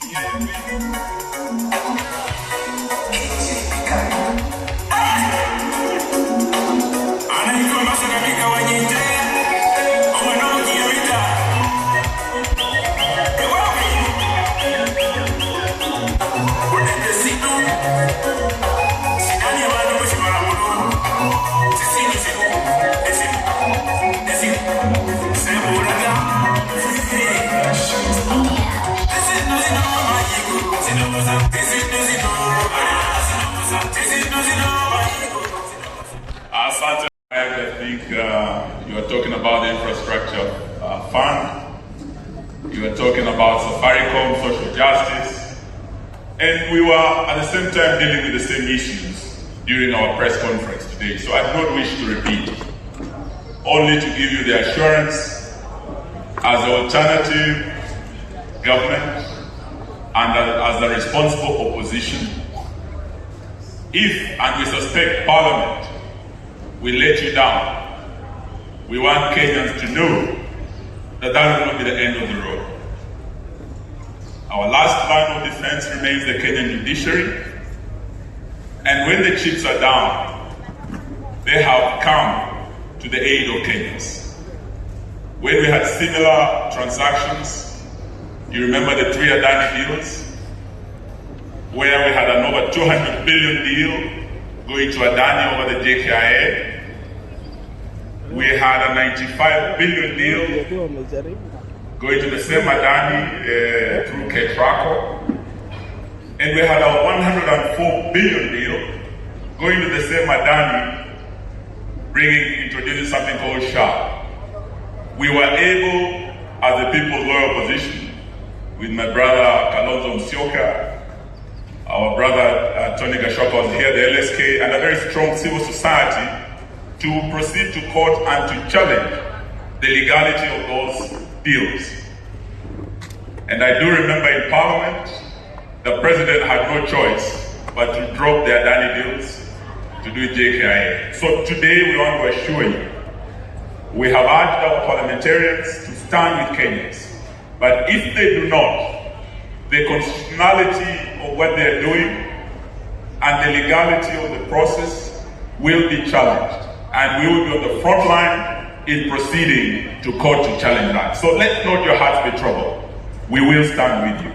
I think you are talking about the infrastructure fund, you are talking about Safaricom, social justice, and we were at the same time dealing with the same issues during our press conference today. So I do not wish to repeat, only to give you the assurance as the alternative government and as the responsible opposition, if, and we suspect Parliament will let you down, we want Kenyans to know that that will not be the end of the road. Our last line of defense remains the Kenyan judiciary, and when the chips are down, they have come to the aid of Kenyans. When we had similar transactions, you remember the 3 Adani deals, where we had an over 200 billion deal going to Adani over the JKIA. We had a 95 billion deal going to the same Adani through Ketraco. And we had a 104 billion deal going to the same Adani, introducing something called SHA. We were able, as the People's Loyal Opposition, with my brother Kalonzo Musyoka, our brother Tony Gashoka was here, the LSK, and a very strong civil society, to proceed to court and to challenge the legality of those deals. And I do remember in Parliament, the President had no choice but to drop the Adani deals to do JKIA. So today we want to assure you, we have urged our parliamentarians to stand with Kenyans. But if they do not, the constitutionality of what they are doing and the legality of the process will be challenged. And we will be on the front line in proceeding to court to challenge that. So let not your hearts be troubled. We will stand with you.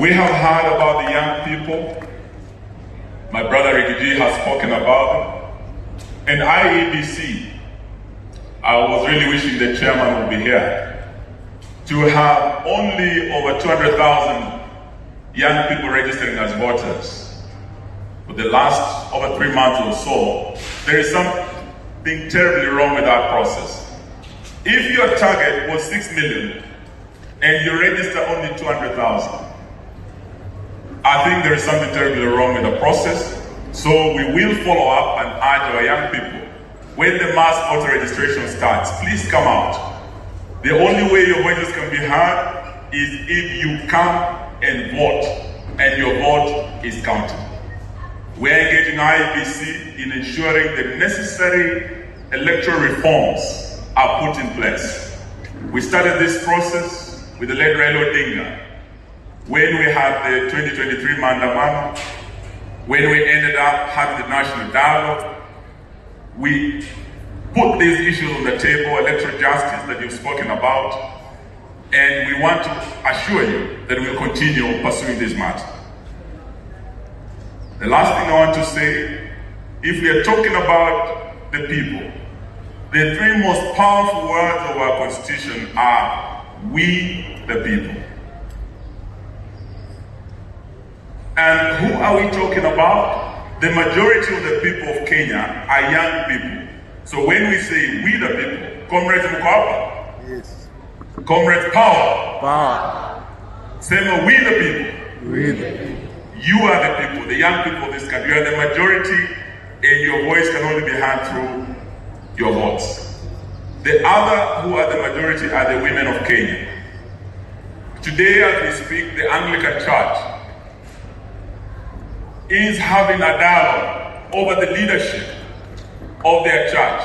We have heard about the young people. My brother Rigiji has spoken about them. And IEBC, I was really wishing the chairman would be here, to have only over 200,000 young people registering as voters. For the last over 3 months or so, there is something terribly wrong with that process. If your target was 6 million and you register only 200,000, I think there is something terribly wrong with the process. So we will follow up and urge our young people, when the mass voter registration starts, please come out. The only way your voices can be heard is if you come and vote, and your vote is counted. We're engaging IEBC in ensuring the necessary electoral reforms are put in place. We started this process with the late Raila Odinga, when we had the 2023 Maandamano, when we ended up having the national dialogue. We put these issues on the table, electoral justice that you've spoken about, and we want to assure you that we'll continue pursuing this matter. The last thing I want to say, if we are talking about the people, the 3 most powerful words of our Constitution are, we the people. And who are we talking about? The majority of the people of Kenya are young people. So when we say we the people, Comrades Mkwapa, yes. Comrades Power, say we the people. We the people. You are the people, the young people of this country. You are the majority, and your voice can only be heard through your votes. The other who are the majority are the women of Kenya. Today, as we speak, the Anglican Church is having a dialogue over the leadership of their church.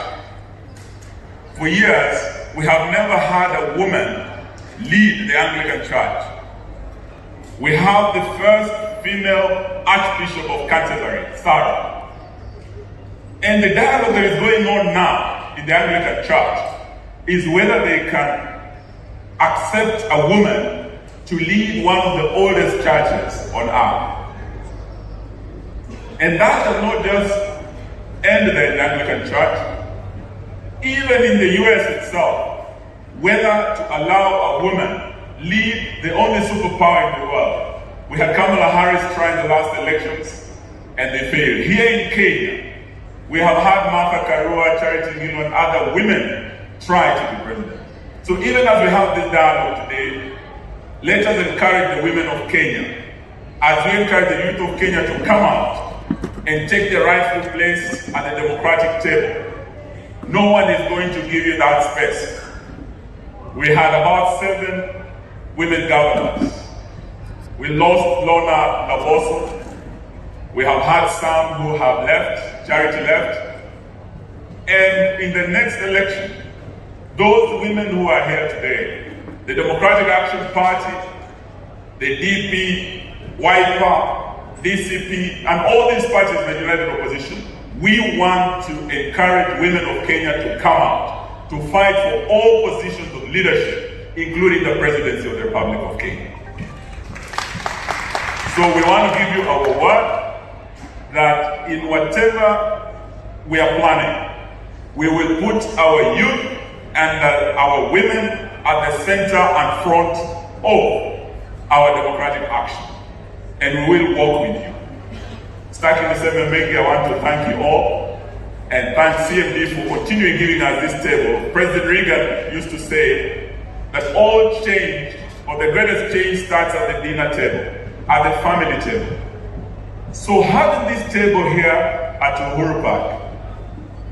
For years, we have never had a woman lead the Anglican Church. We have the first female Archbishop of Canterbury, Sarah. And the dialogue that is going on now in the Anglican Church is whether they can accept a woman to lead one of the oldest churches on earth. And that does not just end there in the Anglican Church. Even in the US itself, whether to allow a woman lead the only superpower in the world. We had Kamala Harris try in the last elections, and they failed. Here in Kenya, we have had Martha Karua, Charity Ngilu, and other women try to be president. So even as we have this dialogue today, let us encourage the women of Kenya, as we encourage the youth of Kenya to come out and take their rightful place at the democratic table. No one is going to give you that space. We had about 7 women governors. We lost Lorna Laboso. We have had some who have left, Charity left. And in the next election, those women who are here today, the Democratic Action Party, the DP, YPA, DCP, and all these parties in the united opposition, we want to encourage women of Kenya to come out, to fight for all positions of leadership, including the presidency of the Republic of Kenya. So we want to give you our word that in whatever we are planning, we will put our youth and our women at the center and front of our democratic action. And we will work with you. Starting the 7 May, I want to thank you all and thank CMD for continuing giving us this table. President Reagan used to say that all change, or the greatest change, starts at the dinner table, at the family table. So having this table here at Uhuru Park,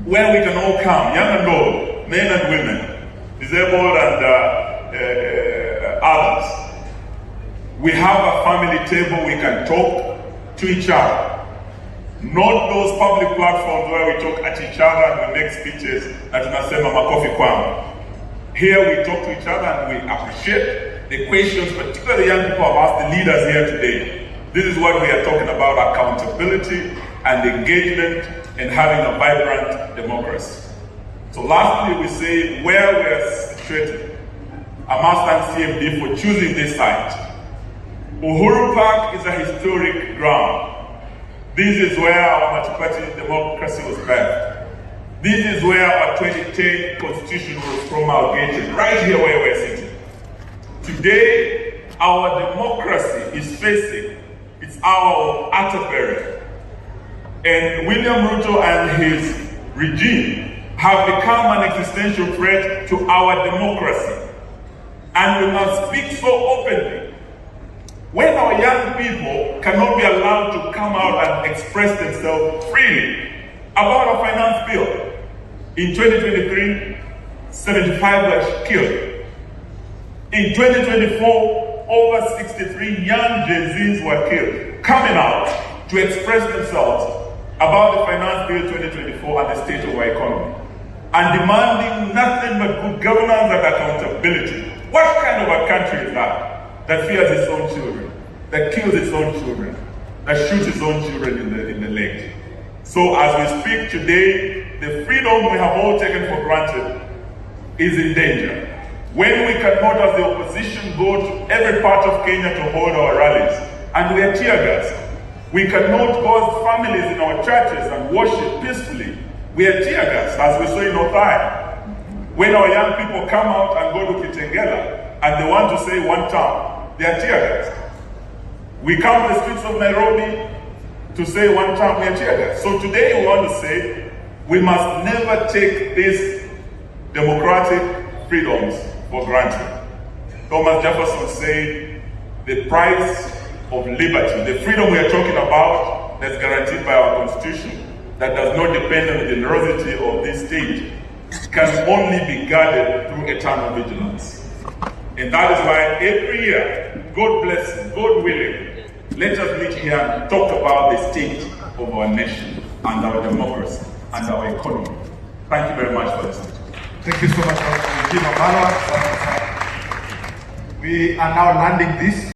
where we can all come, young and old, men and women, disabled and others, we have a family table we can talk to each other. Not those public platforms where we talk at each other and we make speeches na tunasema makofi kwangu. Here we talk to each other and we appreciate the questions, particularly the young people have asked the leaders here today. This is what we are talking about: accountability and engagement and having a vibrant democracy. So lastly, we say where we are situated. I must thank CMD for choosing this site. Uhuru Park is a historic ground. This is where our multi-party democracy was birthed. This is where our 2010 constitution was promulgated, right here where we're sitting. Today, our democracy is facing its hour of utter peril. And William Ruto and his regime have become an existential threat to our democracy. And we must speak so openly. When our young people cannot be allowed to come out and express themselves freely about a finance bill. In 2023, 75 were killed. In 2024, over 63 young Gen Zs were killed, coming out to express themselves about the finance bill 2024 and the state of our economy, and demanding nothing but good governance and accountability. What kind of a country is that fears its own children, that kills its own children, that shoots its own children in the leg? So as we speak today, the freedom we have all taken for granted is in danger. When we cannot, as the opposition, go to every part of Kenya to hold our rallies, and we are tear gassed. We cannot go as families in our churches and worship peacefully. We are tear gassed, as we saw in Othai. When our young people come out and go to Kitengela, and they want to say one term, they are tear gassed. We come to the streets of Nairobi to say one term, we are tear gassed. So today we want to say, we must never take these democratic freedoms for granted. Thomas Jefferson said, the price of liberty, the freedom we are talking about that's guaranteed by our constitution, that does not depend on the generosity of this state, can only be guarded through eternal vigilance. And that is why every year, God blessing, God willing, let us meet here and talk about the state of our nation and our democracy and our economy. Thank you very much for listening. Thank you so much, Dr. Eugene Wamalwa. We are now landing this.